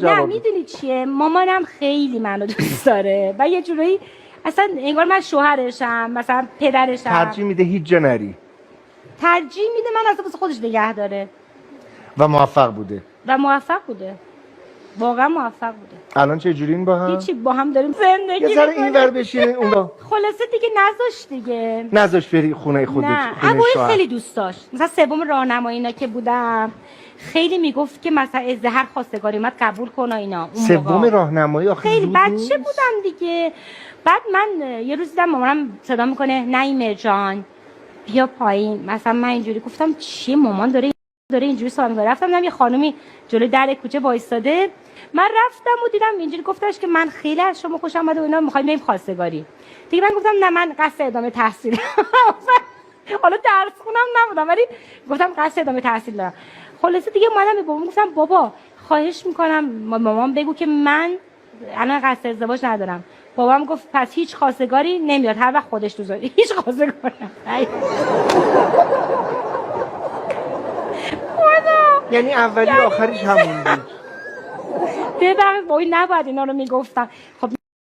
جواب نه میدونی چیه، مامانم خیلی منو دوست داره و یه جورایی اصلا انگار من شوهرشم، مثلا پدرشم. ترجیح میده هیچ جا نری ترجیح میده من اصلا واسه خودش نگه داره و موفق بوده. و موفق بوده، واقعا موفق بوده. الان چه جورین با هم؟ هیچی، با هم داریم زندگی یه ذره می‌کنیم. اینور بشین اون خلاصه دیگه نذاش دیگه. نذاش بری خونه خودت. نه خونه اوایل شوهر. خیلی دوست داشت. مثلا سوم راهنمایی اینا که بودم خیلی میگفت که مثلا هر خواستگاری اومد قبول کن و اینا. اون سوم موقع راهنمایی آخه خیلی زود بچه نیست؟ بودم دیگه. بعد من یه روز دیدم مامانم صدا میکنه نعیمه جان بیا پایین. مثلا من اینجوری گفتم چیه مامان داره اینجوری سوال می‌کنه. رفتم دیدم یه خانومی جلوی در کوچه وایساده. من رفتم و دیدم اینجوری گفتش که من خیلی از شما خوشم اومده و اینا، می‌خوایم بریم خواستگاری. دیگه من گفتم نه من قصد ادامه تحصیل حالا درس خونم نبودم ولی گفتم قصد ادامه تحصیل دارم. خلاصه دیگه اومدم به بابام گفتم بابا خواهش میکنم مامان بگو که من الان قصد ازدواج ندارم. بابام گفت پس هیچ خواستگاری نمیاد، هر وقت خودش دوست داره. هیچ خواستگاری یعنی اولی آخریش همون بود. ببخشید وای نباید اینا رو میگفتم. خب